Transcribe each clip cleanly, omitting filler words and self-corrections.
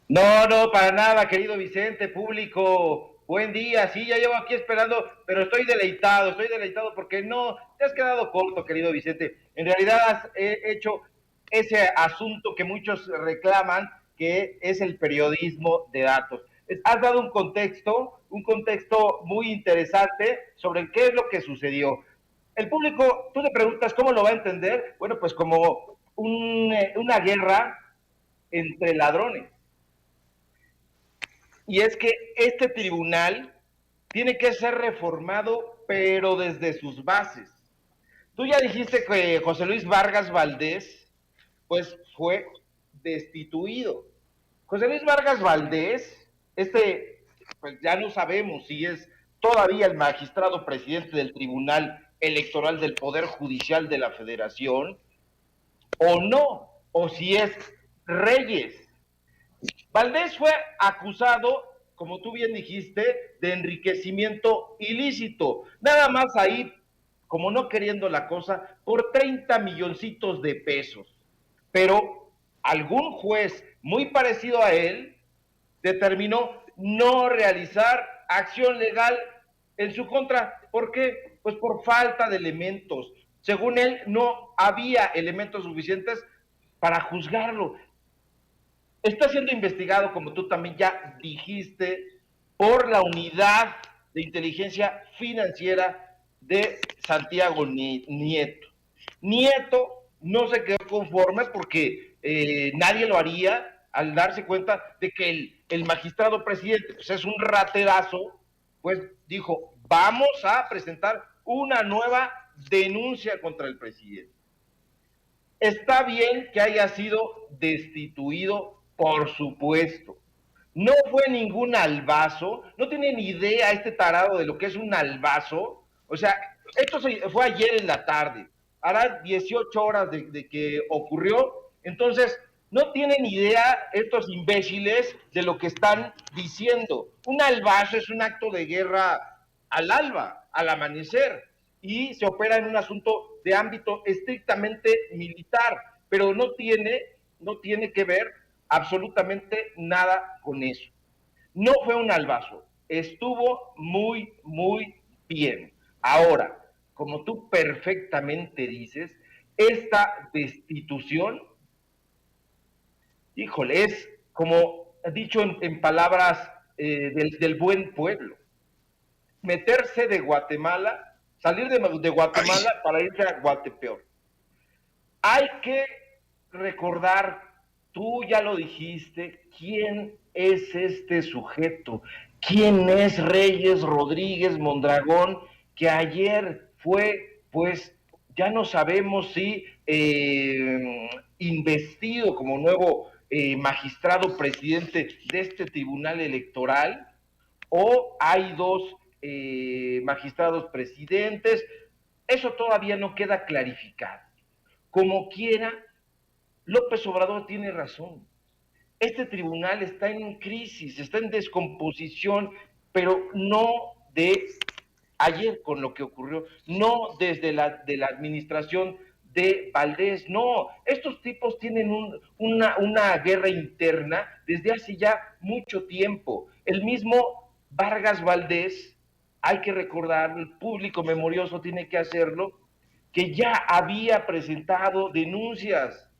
No, no, para nada, querido Vicente, público. Buen día, sí, ya llevo aquí esperando, pero estoy deleitado porque no, te has quedado corto, querido Vicente. En realidad has hecho ese asunto que muchos reclaman, que es el periodismo de datos. Has dado un contexto muy interesante sobre qué es lo que sucedió. El público, tú le preguntas cómo lo va a entender, bueno, pues como una guerra entre ladrones. Y es que este tribunal tiene que ser reformado, pero desde sus bases. Tú ya dijiste que José Luis Vargas Valdés, pues fue destituido. José Luis Vargas Valdés, pues ya no sabemos si es todavía el magistrado presidente del Tribunal Electoral del Poder Judicial de la Federación, o no, o si es Reyes. Valdés fue acusado, como tú bien dijiste, de enriquecimiento ilícito. Nada más ahí, como no queriendo la cosa, por 30 milloncitos de pesos. Pero algún juez muy parecido a él determinó no realizar acción legal en su contra. ¿Por qué? Pues por falta de elementos. Según él, no había elementos suficientes para juzgarlo. Está siendo investigado, como tú también ya dijiste, por la unidad de inteligencia financiera de Santiago Nieto. Nieto no se quedó conforme porque nadie lo haría al darse cuenta de que el magistrado presidente pues es un raterazo, pues dijo, vamos a presentar una nueva denuncia contra el presidente. Está bien que haya sido destituido, por supuesto. No fue ningún albazo, no tiene ni idea este tarado de lo que es un albazo. O sea, esto fue ayer en la tarde, hará 18 horas de que ocurrió. Entonces, no tienen idea estos imbéciles de lo que están diciendo. Un albazo es un acto de guerra al alba, al amanecer, y se opera en un asunto de ámbito estrictamente militar, pero no tiene que ver absolutamente nada con eso. No fue un albazo, estuvo muy, muy bien. Ahora, como tú perfectamente dices, esta destitución, híjole, es como dicho en palabras del buen pueblo, meterse de Guatemala, salir de Guatemala para irse a Guatepeor. Hay que recordar, tú ya lo dijiste, quién es este sujeto, quién es Reyes Rodríguez Mondragón, que ayer fue, pues, ya no sabemos si investido como nuevo magistrado presidente de este tribunal electoral, o hay dos magistrados presidentes. Eso todavía no queda clarificado. Como quiera, López Obrador tiene razón. Este tribunal está en crisis, está en descomposición, pero no de ayer con lo que ocurrió, no desde de la administración de Valdés, no, estos tipos tienen una guerra interna desde hace ya mucho tiempo. El mismo Vargas Valdés, hay que recordar, el público memorioso tiene que hacerlo, que ya había presentado denuncias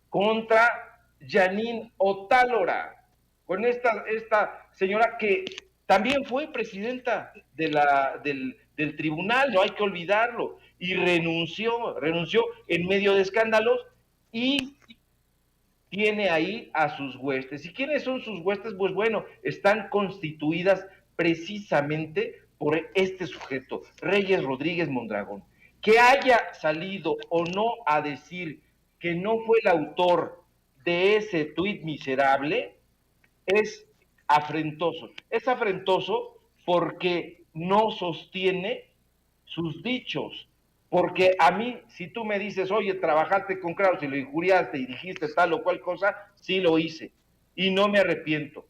contra Janine Otálora, con esta señora que también fue presidenta del tribunal, no hay que olvidarlo, y renunció en medio de escándalos y tiene ahí a sus huestes. ¿Y quiénes son sus huestes? Pues bueno, están constituidas precisamente por este sujeto, Reyes Rodríguez Mondragón. Que haya salido o no a decir que no fue el autor de ese tuit miserable es afrentoso. Es afrentoso porque no sostiene sus dichos. Porque a mí, si tú me dices, oye, trabajaste con Kraus y lo injuriaste y dijiste tal o cual cosa, sí lo hice. Y no me arrepiento.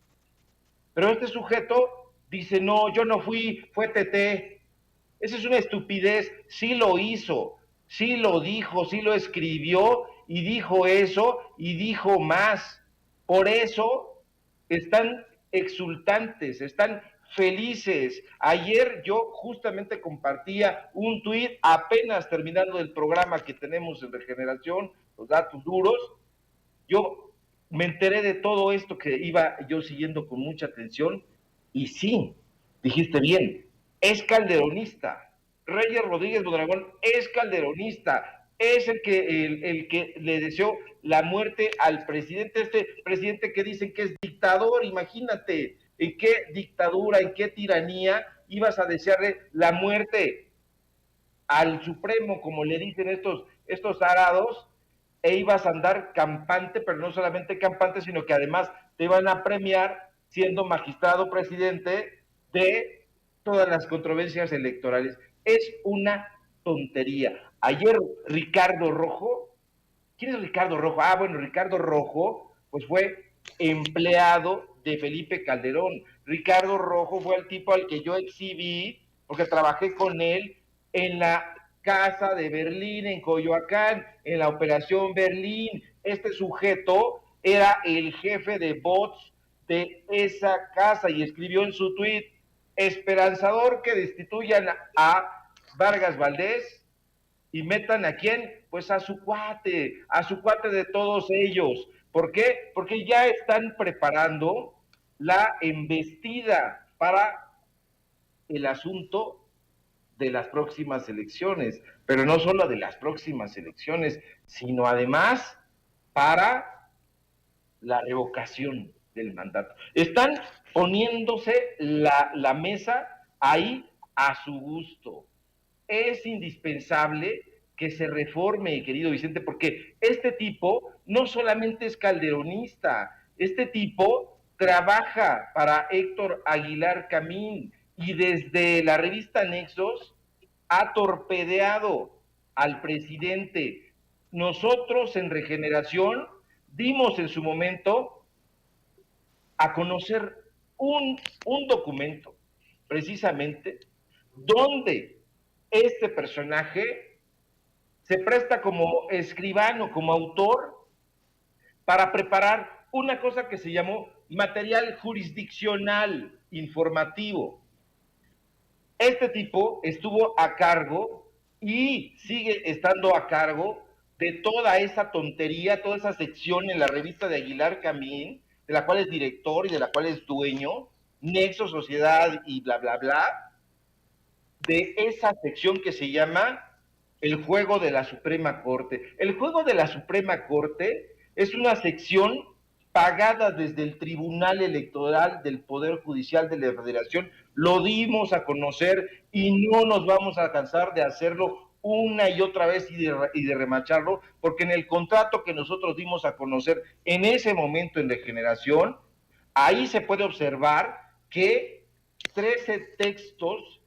Pero este sujeto dice, no, yo no fui, fue TT. Esa es una estupidez. Sí lo hizo, sí lo dijo, sí lo escribió y dijo eso y dijo más. Por eso están exultantes, están felices. Ayer yo justamente compartía un tuit apenas terminando el programa que tenemos en Regeneración, los datos duros. Yo me enteré de todo esto que iba yo siguiendo con mucha atención y sí, dijiste bien, es calderonista. Reyes Rodríguez Mondragón es calderonista, es el que le deseó la muerte al presidente, este presidente que dicen que es dictador. Imagínate en qué dictadura, en qué tiranía ibas a desearle la muerte al Supremo, como le dicen estos arados, e ibas a andar campante, pero no solamente campante, sino que además te iban a premiar siendo magistrado presidente de todas las controversias electorales. Es una tontería. Ayer Ricardo Rojo, ¿quién es Ricardo Rojo? Ah, bueno, Ricardo Rojo, pues fue empleado de Felipe Calderón. Ricardo Rojo fue el tipo al que yo exhibí, porque trabajé con él en la casa de Berlín, en Coyoacán, en la operación Berlín. Este sujeto era el jefe de bots de esa casa y escribió en su tweet, esperanzador que destituyan a Vargas Valdés y metan a quién, pues a su cuate de todos ellos. ¿Por qué? Porque ya están preparando la embestida para el asunto de las próximas elecciones, pero no solo de las próximas elecciones, sino además para la revocación del mandato. Están poniéndose la mesa ahí a su gusto. Es indispensable que se reforme, querido Vicente, porque este tipo no solamente es calderonista, este tipo trabaja para Héctor Aguilar Camín y desde la revista Nexos ha torpedeado al presidente. Nosotros en Regeneración dimos en su momento a conocer un documento, precisamente, donde este personaje se presta como escribano, como autor, para preparar una cosa que se llamó material jurisdiccional informativo. Este tipo estuvo a cargo y sigue estando a cargo de toda esa tontería, toda esa sección en la revista de Aguilar Camín, de la cual es director y de la cual es dueño, Nexo, Sociedad y bla, bla, bla, de esa sección que se llama el juego de la Suprema Corte. El juego de la Suprema Corte es una sección pagada desde el Tribunal Electoral del Poder Judicial de la Federación. Lo dimos a conocer y no nos vamos a cansar de hacerlo una y otra vez y de remacharlo, porque en el contrato que nosotros dimos a conocer en ese momento en Regeneración, ahí se puede observar que 13 textos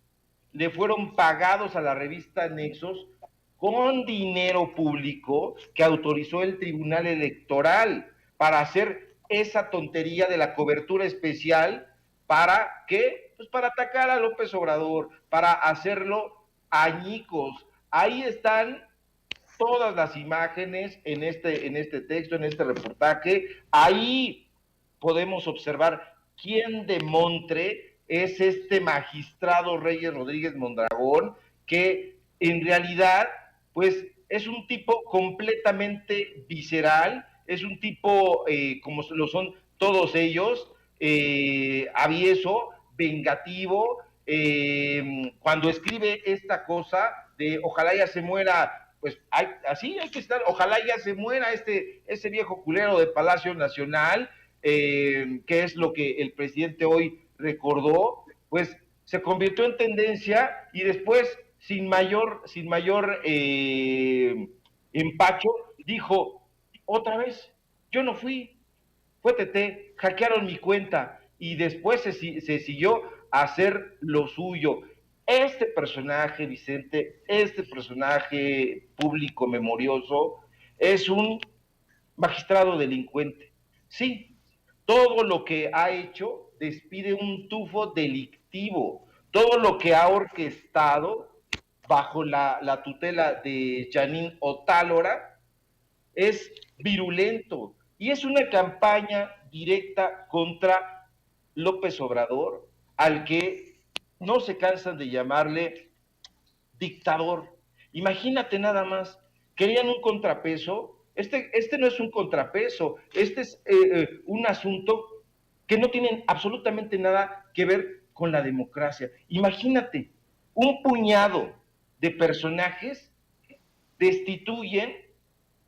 le fueron pagados a la revista Nexos con dinero público que autorizó el Tribunal Electoral para hacer esa tontería de la cobertura especial. ¿Para qué? Pues para atacar a López Obrador, para hacerlo añicos. Ahí están todas las imágenes en este texto, en este reportaje. Ahí podemos observar quién de Montre es este magistrado Reyes Rodríguez Mondragón, que en realidad, pues, es un tipo completamente visceral, es un tipo, como lo son todos ellos, avieso, vengativo. Cuando escribe esta cosa de ojalá ya se muera, pues así hay que estar, ojalá ya se muera ese viejo culero de Palacio Nacional, que es lo que el presidente hoy recordó, pues se convirtió en tendencia y después, sin mayor empacho, dijo, otra vez, yo no fui, fue TT, hackearon mi cuenta y después se siguió a hacer lo suyo. Este personaje, Vicente, este personaje público memorioso, es un magistrado delincuente. Sí, todo lo que ha hecho despide un tufo delictivo. Todo lo que ha orquestado bajo la tutela de Janine Otálora es virulento y es una campaña directa contra López Obrador, al que no se cansan de llamarle dictador. Imagínate nada más, querían un contrapeso. Este no es un contrapeso, este es un asunto que no tiene absolutamente nada que ver con la democracia. Imagínate, un puñado de personajes destituyen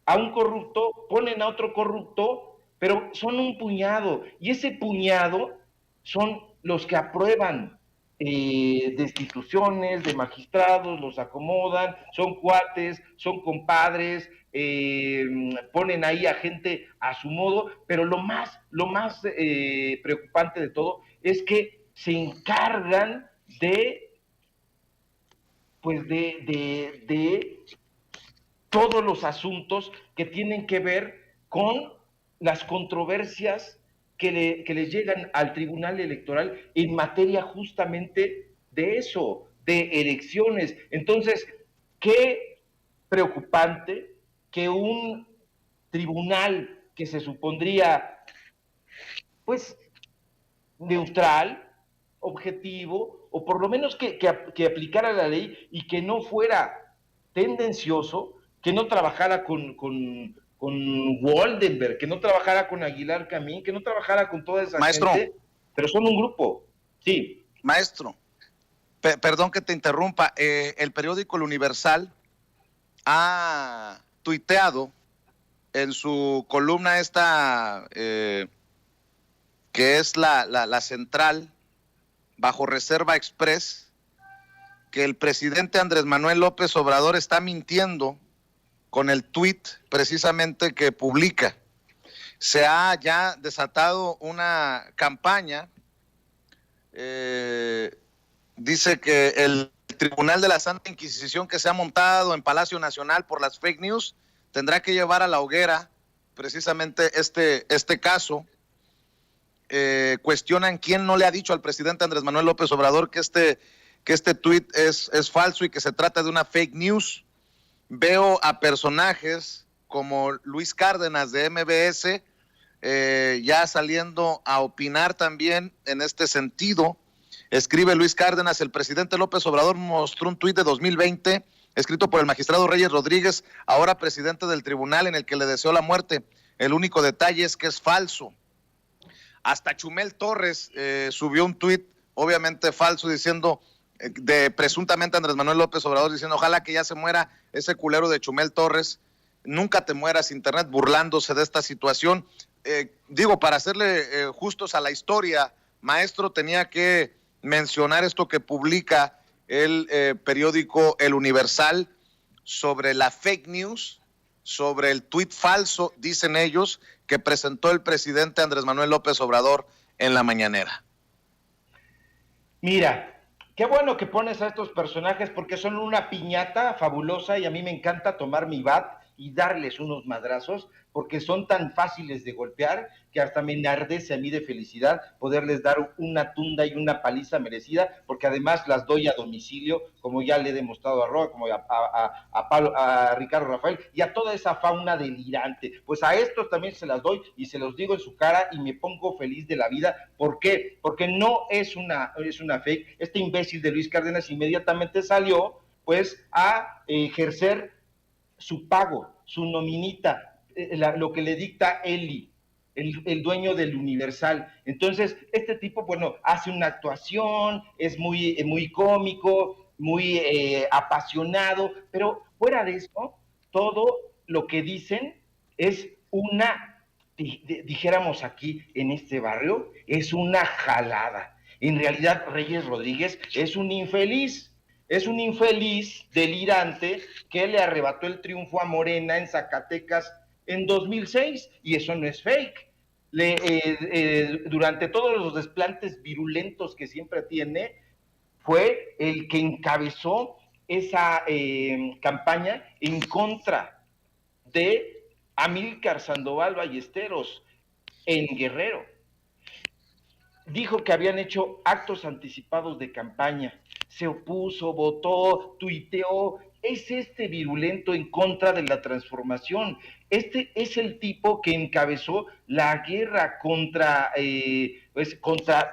a un corrupto, ponen a otro corrupto, pero son un puñado, y ese puñado son los que aprueban destituciones de magistrados, los acomodan, son cuates, son compadres, ponen ahí a gente a su modo, pero lo más preocupante de todo es que se encargan de, pues de todos los asuntos que tienen que ver con las controversias que le llegan al Tribunal Electoral en materia justamente de eso, de elecciones. Entonces, qué preocupante que un tribunal que se supondría, pues, neutral, objetivo, o por lo menos que aplicara la ley y que no fuera tendencioso, que no trabajara con Woldenberg, que no trabajara con Aguilar Camín, que no trabajara con toda esa Maestro, gente, pero son un grupo. Sí. maestro, perdón que te interrumpa. El periódico El Universal ha tuiteado en su columna esta, que es la central bajo reserva express, que el presidente Andrés Manuel López Obrador está mintiendo con el tuit precisamente que publica. Se ha ya desatado una campaña, dice que el Tribunal de la Santa Inquisición que se ha montado en Palacio Nacional por las fake news tendrá que llevar a la hoguera precisamente este caso. Cuestionan quién no le ha dicho al presidente Andrés Manuel López Obrador que este tuit es falso y que se trata de una fake news. Veo a personajes como Luis Cárdenas de MBS ya saliendo a opinar también en este sentido. Escribe Luis Cárdenas: el presidente López Obrador mostró un tuit de 2020 escrito por el magistrado Reyes Rodríguez, ahora presidente del tribunal, en el que le deseó la muerte. El único detalle es que es falso. Hasta Chumel Torres subió un tuit, obviamente falso, diciendo de presuntamente Andrés Manuel López Obrador, diciendo ojalá que ya se muera ese culero de Chumel Torres. Nunca te mueras, Internet, burlándose de esta situación. Digo, para hacerle justos a la historia, maestro, tenía que mencionar esto que publica el periódico El Universal sobre la fake news, sobre el tuit falso, dicen ellos, que presentó el presidente Andrés Manuel López Obrador en la mañanera. Mira, qué bueno que pones a estos personajes porque son una piñata fabulosa y a mí me encanta tomar mi bat y darles unos madrazos porque son tan fáciles de golpear que hasta me enardece a mí de felicidad poderles dar una tunda y una paliza merecida, porque además las doy a domicilio, como ya le he demostrado a Roa, como a Ricardo Rafael y a toda esa fauna delirante. Pues a estos también se las doy y se los digo en su cara y me pongo feliz de la vida. ¿Por qué? Porque no es una fake. Este imbécil de Luis Cárdenas inmediatamente salió pues a ejercer su pago, su nominita, lo que le dicta Eli, el dueño del Universal. Entonces, este tipo, bueno, hace una actuación, es muy cómico, muy apasionado, pero fuera de eso, todo lo que dicen es una, dijéramos aquí en este barrio, es una jalada. En realidad, Reyes Rodríguez es un infeliz delirante que le arrebató el triunfo a Morena en Zacatecas en 2006, y eso no es fake. Durante todos los desplantes virulentos que siempre tiene, fue el que encabezó esa campaña en contra de Amílcar Sandoval Ballesteros en Guerrero. Dijo que habían hecho actos anticipados de campaña, se opuso, votó, tuiteó es este virulento en contra de la transformación. Este es el tipo que encabezó la guerra contra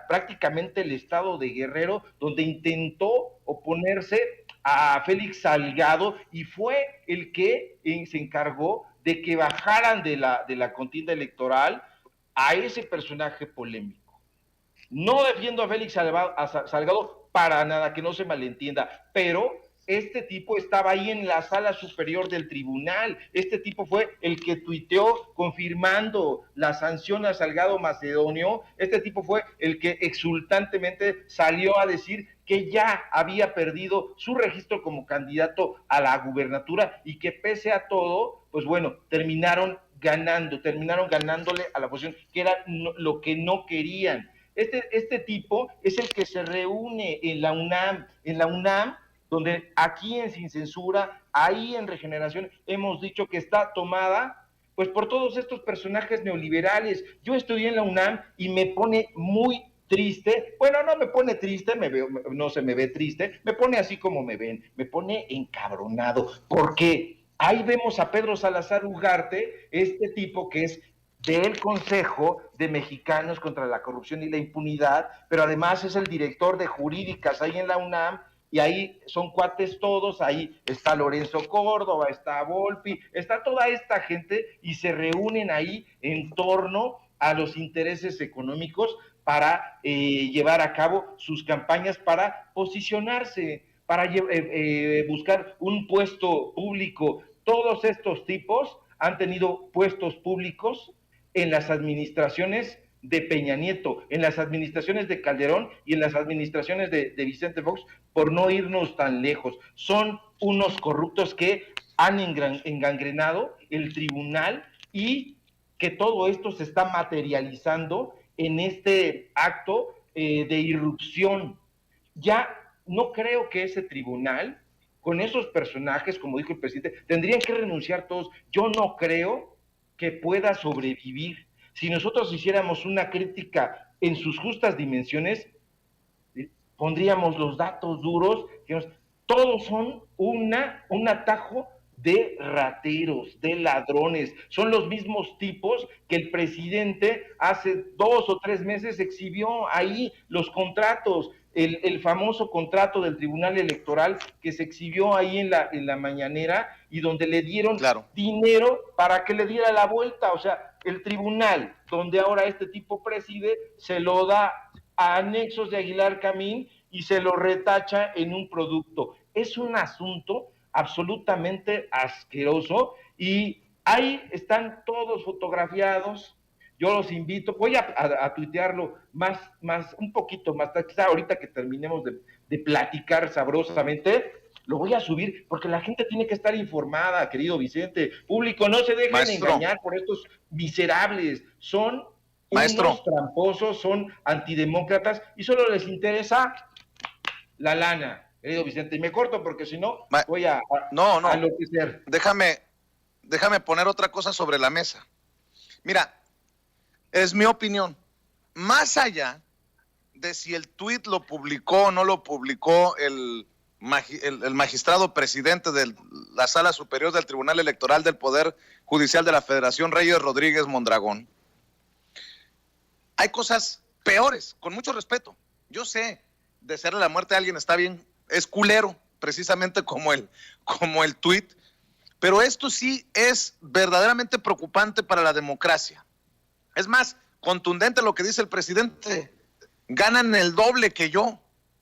prácticamente el estado de Guerrero, donde intentó oponerse a Félix Salgado y fue el que se encargó de que bajaran de la contienda electoral a ese personaje polémico. No defiendo a Félix Salgado para nada, que no se malentienda, pero este tipo estaba ahí en la sala superior del tribunal. Este tipo fue el que tuiteó confirmando la sanción a Salgado Macedonio. Este tipo fue el que exultantemente salió a decir que ya había perdido su registro como candidato a la gubernatura y que pese a todo, pues bueno, terminaron ganándole a la oposición, que era lo que no querían. Este tipo es el que se reúne en la UNAM, donde aquí en Sin Censura, ahí en Regeneración, hemos dicho que está tomada pues por todos estos personajes neoliberales. Yo estudié en la UNAM y me pone muy triste, bueno, no me pone triste, no se me ve triste, me pone así como me ven, me pone encabronado, porque ahí vemos a Pedro Salazar Ugarte, este tipo que es del Consejo de Mexicanos contra la Corrupción y la Impunidad, pero además es el director de jurídicas ahí en la UNAM, y ahí son cuates todos, ahí está Lorenzo Córdoba, está Volpi, está toda esta gente y se reúnen ahí en torno a los intereses económicos para llevar a cabo sus campañas, para posicionarse, para buscar un puesto público. Todos estos tipos han tenido puestos públicos en las administraciones de Peña Nieto, en las administraciones de Calderón y en las administraciones de Vicente Fox, por no irnos tan lejos. Son unos corruptos que han engangrenado el tribunal y que todo esto se está materializando en este acto de irrupción. Ya no creo que ese tribunal, con esos personajes, como dijo el presidente, tendrían que renunciar todos. Yo no creo que pueda sobrevivir. Si nosotros hiciéramos una crítica en sus justas dimensiones, pondríamos los datos duros, digamos, todos son un atajo de rateros, de ladrones. Son los mismos tipos que el presidente hace 2 o 3 meses exhibió ahí los contratos, el famoso contrato del Tribunal Electoral que se exhibió ahí en la mañanera y donde le dieron dinero para que le diera la vuelta. O sea, el tribunal donde ahora este tipo preside se lo da a anexos de Aguilar Camín y se lo retacha en un producto. Es un asunto absolutamente asqueroso y ahí están todos fotografiados. Yo los invito, voy a tuitearlo un poquito más, quizá ahorita que terminemos de platicar sabrosamente, lo voy a subir porque la gente tiene que estar informada, querido Vicente. Público, no se dejen engañar por estos miserables, son unos tramposos, son antidemócratas y solo les interesa la lana. Querido Vicente, y me corto porque si no voy a enloquecer. Déjame poner otra cosa sobre la mesa. Mira, es mi opinión. Más allá de si el tuit lo publicó o no lo publicó el magistrado presidente de la Sala Superior del Tribunal Electoral del Poder Judicial de la Federación, Reyes Rodríguez Mondragón, hay cosas peores, con mucho respeto. Yo sé, desearle la muerte a alguien está bien, es culero, precisamente como el tuit, pero esto sí es verdaderamente preocupante para la democracia. Es más, contundente lo que dice el presidente, ganan el doble que yo,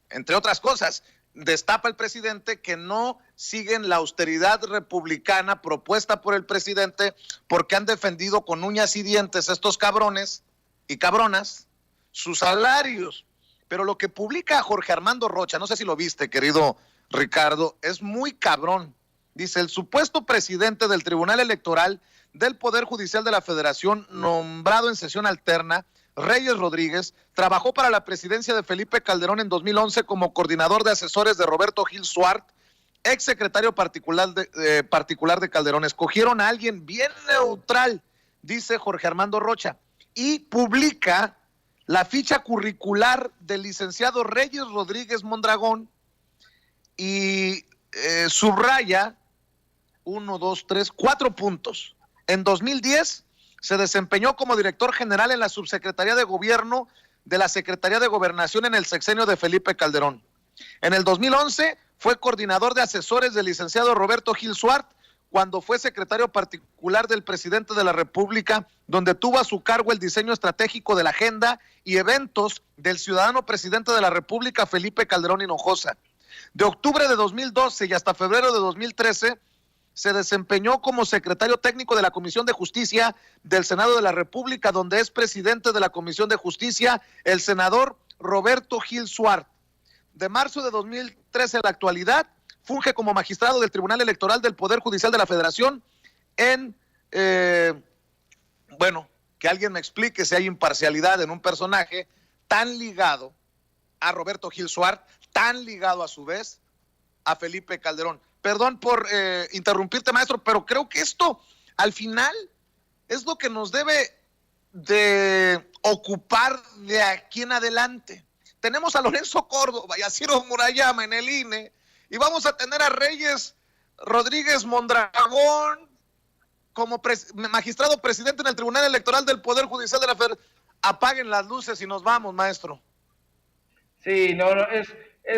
entre otras cosas. Destapa el presidente que no siguen la austeridad republicana propuesta por el presidente porque han defendido con uñas y dientes estos cabrones y cabronas sus salarios. Pero lo que publica Jorge Armando Rocha, no sé si lo viste, querido Ricardo, es muy cabrón. Dice, el supuesto presidente del Tribunal Electoral del Poder Judicial de la Federación, nombrado en sesión alterna, Reyes Rodríguez, trabajó para la presidencia de Felipe Calderón en 2011 como coordinador de asesores de Roberto Gil Suart, ex secretario particular de Calderón. Escogieron a alguien bien neutral, dice Jorge Armando Rocha, y publica la ficha curricular del licenciado Reyes Rodríguez Mondragón y subraya 4 puntos. En 2010 se desempeñó como director general en la Subsecretaría de Gobierno de la Secretaría de Gobernación en el sexenio de Felipe Calderón. En el 2011 fue coordinador de asesores del licenciado Roberto Gil Suart, cuando fue secretario particular del presidente de la República, donde tuvo a su cargo el diseño estratégico de la agenda y eventos del ciudadano presidente de la República, Felipe Calderón Hinojosa. De octubre de 2012 y hasta febrero de 2013, se desempeñó como secretario técnico de la Comisión de Justicia del Senado de la República, donde es presidente de la Comisión de Justicia el senador Roberto Gil Suart. De marzo de 2013 a la actualidad, funge como magistrado del Tribunal Electoral del Poder Judicial de la Federación que alguien me explique si hay imparcialidad en un personaje tan ligado a Roberto Gil Suart, tan ligado a su vez a Felipe Calderón. Perdón por interrumpirte, maestro, pero creo que esto al final es lo que nos debe de ocupar de aquí en adelante. Tenemos a Lorenzo Córdoba y a Ciro Murayama en el INE, y vamos a tener a Reyes Rodríguez Mondragón como magistrado presidente en el Tribunal Electoral del Poder Judicial de la Federación. Apaguen las luces y nos vamos, maestro. Sí, no, es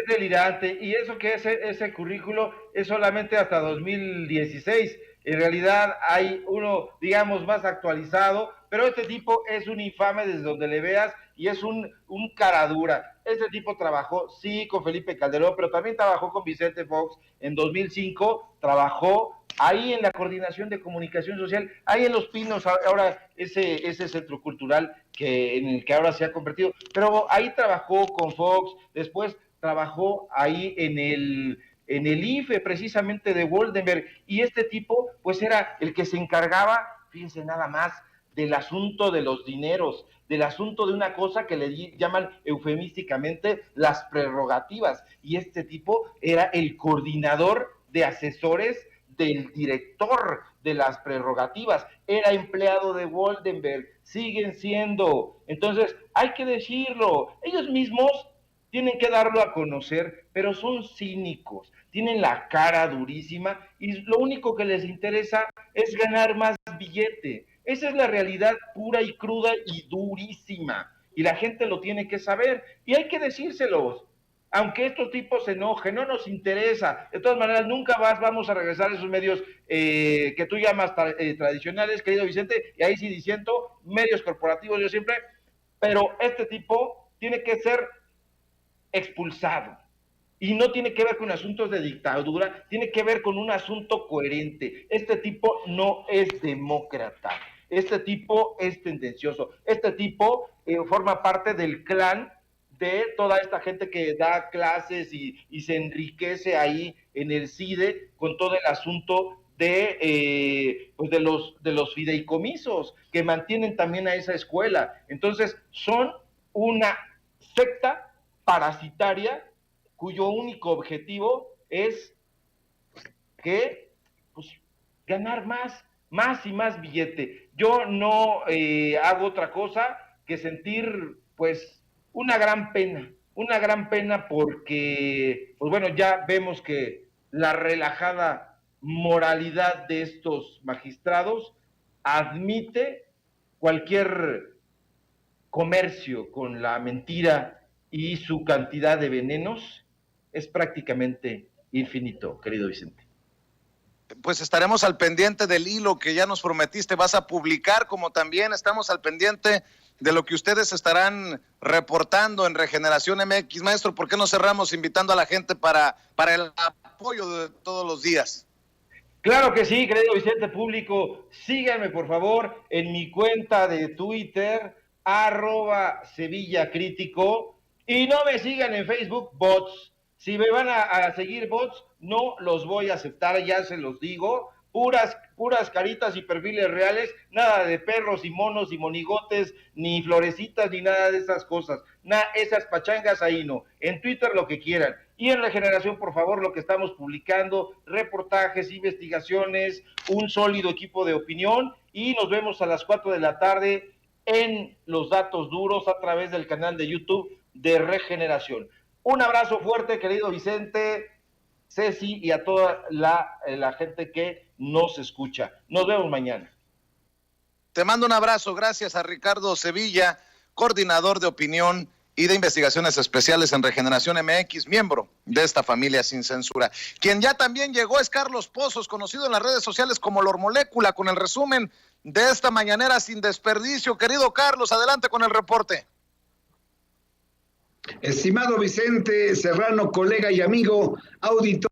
delirante, y eso que ese currículo es solamente hasta 2016. En realidad hay uno, digamos, más actualizado, pero este tipo es un infame desde donde le veas, y es un cara dura. Este tipo trabajó, sí, con Felipe Calderón, pero también trabajó con Vicente Fox en 2005, trabajó ahí en la Coordinación de Comunicación Social, ahí en Los Pinos, ahora ese centro cultural en el que ahora se ha convertido, pero ahí trabajó con Fox, después trabajó ahí en el IFE, precisamente de Woldenberg, y este tipo pues era el que se encargaba, fíjense nada más, del asunto de los dineros, del asunto de una cosa que le llaman eufemísticamente las prerrogativas, y este tipo era el coordinador de asesores del director de las prerrogativas, era empleado de Woldenberg, siguen siendo. Entonces hay que decirlo, ellos mismos tienen que darlo a conocer, pero son cínicos, tienen la cara durísima, y lo único que les interesa es ganar más billete. Esa es la realidad pura y cruda y durísima, y la gente lo tiene que saber, y hay que decírselos. Aunque estos tipos se enojen, no nos interesa. De todas maneras, nunca vamos a regresar a esos medios que tú llamas tradicionales, querido Vicente, y ahí sí diciendo, medios corporativos yo siempre, pero este tipo tiene que ser expulsado. Y no tiene que ver con asuntos de dictadura, tiene que ver con un asunto coherente. Este tipo no es demócrata, este tipo es tendencioso, este tipo forma parte del clan de toda esta gente que da clases y se enriquece ahí en el CIDE con todo el asunto pues de los fideicomisos que mantienen también a esa escuela. Entonces son una secta parasitaria cuyo único objetivo es que pues, ganar más y más billete. Yo no hago otra cosa que sentir pues una gran pena porque, pues bueno, ya vemos que la relajada moralidad de estos magistrados admite cualquier comercio con la mentira, y su cantidad de venenos es prácticamente infinito, querido Vicente. Pues estaremos al pendiente del hilo que ya nos prometiste, vas a publicar, como también estamos al pendiente de lo que ustedes estarán reportando en Regeneración MX. Maestro, ¿por qué no cerramos invitando a la gente para el apoyo de todos los días? Claro que sí, querido Vicente Público, síganme por favor en mi cuenta de Twitter, @Sevilla Crítico, y no me sigan en Facebook bots. Si me van a seguir bots, no los voy a aceptar, ya se los digo. Puras caritas y perfiles reales, nada de perros y monos y monigotes, ni florecitas, ni nada de esas cosas. Esas pachangas ahí no. En Twitter lo que quieran. Y en Regeneración, por favor, lo que estamos publicando, reportajes, investigaciones, un sólido equipo de opinión, y nos vemos a las 4 de la tarde en Los Datos Duros a través del canal de YouTube de Regeneración. Un abrazo fuerte, querido Vicente. Ceci y a toda la gente que nos escucha. Nos vemos mañana. Te mando un abrazo, gracias a Ricardo Sevilla, coordinador de opinión y de investigaciones especiales en Regeneración MX, miembro de esta familia sin censura. Quien ya también llegó es Carlos Pozos, conocido en las redes sociales como Lor Molécula, con el resumen de esta mañanera sin desperdicio. Querido Carlos, adelante con el reporte. Estimado Vicente Serrano, colega y amigo, auditor.